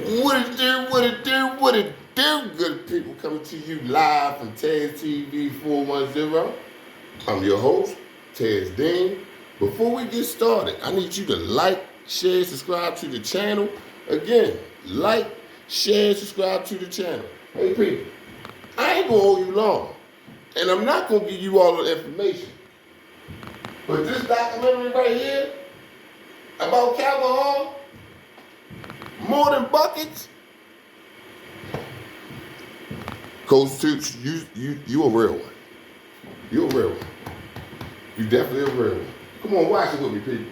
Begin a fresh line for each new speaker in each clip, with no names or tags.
What it do, what it do, what it do, good people, coming to you live from Tez TV 410. I'm your host, Tez Dean. Before we get started, I need you to like, share, subscribe to the channel. Again, like, share, subscribe to the channel. Hey people, I ain't gonna hold you long, and I'm not gonna give you all the information. But this documentary right here about Calvert, more than buckets. Coach Toots, you a real one. You a real one. You definitely a real one. Come on, watch it with me, people.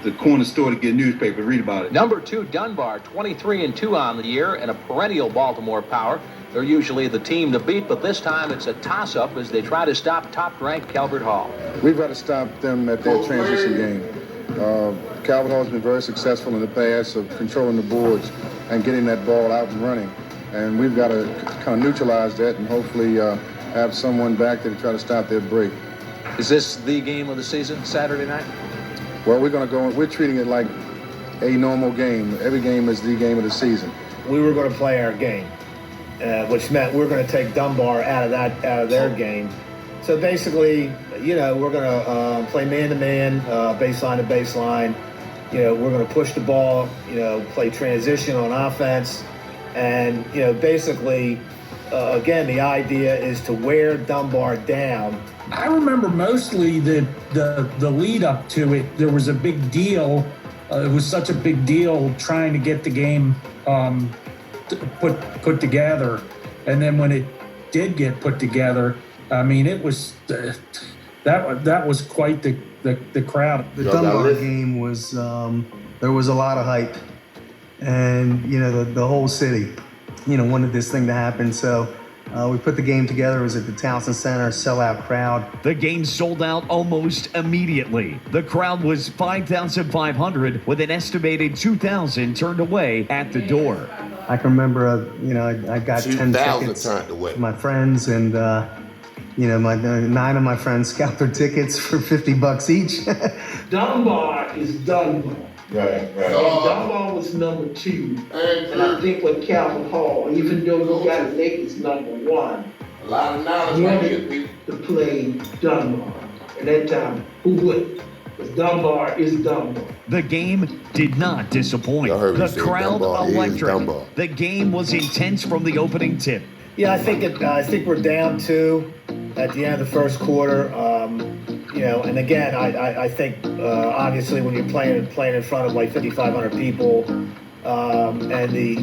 The corner store to get newspaper, read about it.
Number 2, Dunbar, 23-2 on the year, and a perennial Baltimore power. They're usually the team to beat, but this time it's a toss-up as they try to stop top-ranked Calvert Hall.
We've got to stop them at their transition game. Calvert Hall has been very successful in the past of controlling the boards and getting that ball out and running. And we've got to kind of neutralize that and hopefully have someone back there to try to stop their break.
Is this the game of the season, Saturday night?
Well, we're treating it like a normal game. Every game is the game of the season.
We were going to play our game, which meant we're going to take Dunbar out of their game. So basically, we're going to play man-to-man, baseline to baseline. We're going to push the ball, play transition on offense. And, basically, again, the idea is to wear Dunbar down.
I remember mostly the lead up to it. There was a big deal. It was such a big deal trying to get the game put together. And then when it did get put together, I mean, it was that was quite the crowd.
The Dunbar game was there was a lot of hype, and the whole city wanted this thing to happen. So we put the game together. It was at the Townsend Center, sellout crowd.
The game sold out almost immediately. The crowd was 5,500 with an estimated 2,000 turned away at the door.
I can remember, I got 10 tickets
turned away.
to my friends, and my 9 of my friends scalped their tickets for $50 each.
Dunbar is Dunbar.
Right.
Dunbar was number 2. And I think with Calvert Hall, even though you got to make it's number 1,
A lot of knowledge
you
right
wanted
here, people.
to play Dunbar. At that time, who would? Because Dunbar is Dunbar.
The game did not disappoint.
Y'all heard me
The
say
crowd
Dunbar is
electric.
Dunbar.
The game was intense from the opening tip.
Yeah, I think we're down 2 at the end of the first quarter. And again, I think obviously when you're playing in front of like 5,500 people, and the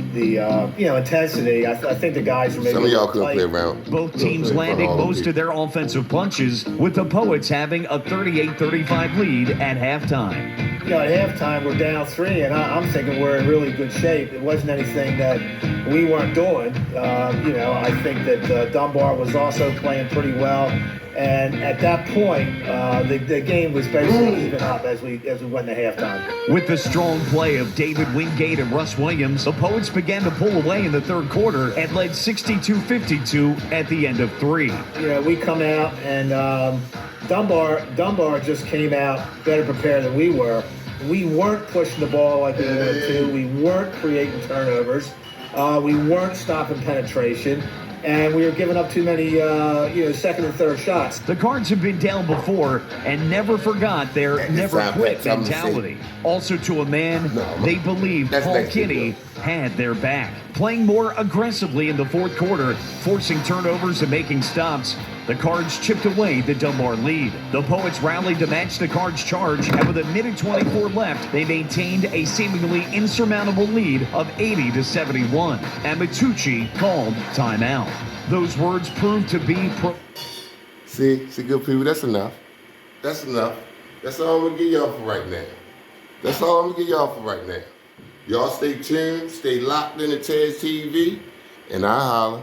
intensity, I think the guys are maybe.
Some of y'all couldn't play around.
Both teams landing most of their offensive punches, with the Poets having a 38-35 lead at halftime.
At halftime we're down 3, and I'm thinking we're in really good shape. It wasn't anything that we weren't doing. I think that Dunbar was also playing pretty well. And at that point, the game was basically even up as we went to halftime.
With the strong play of David Wingate and Russ Williams, the Poets began to pull away in the third quarter and led 62-52 at the end of 3.
We come out and Dunbar just came out better prepared than we were. We weren't pushing the ball like we wanted to. We weren't creating turnovers. We weren't stopping penetration. And we were giving up too many, second and third shots.
The Cards have been down before and never forgot their never quit mentality. Also to a man, they believed Paul Kinney had their back. Playing more aggressively in the fourth quarter, forcing turnovers and making stops, the Cards chipped away the Dunbar lead. The Poets rallied to match the Cards' charge, and with a minute 24 left, they maintained a seemingly insurmountable lead of 80-71. And Matucci called timeout. Those words proved to be
See, good people, that's enough. That's enough. That's all I'm gonna give y'all for right now. That's all I'm gonna give y'all for right now. Y'all stay tuned, stay locked in the Tez TV, and I holler.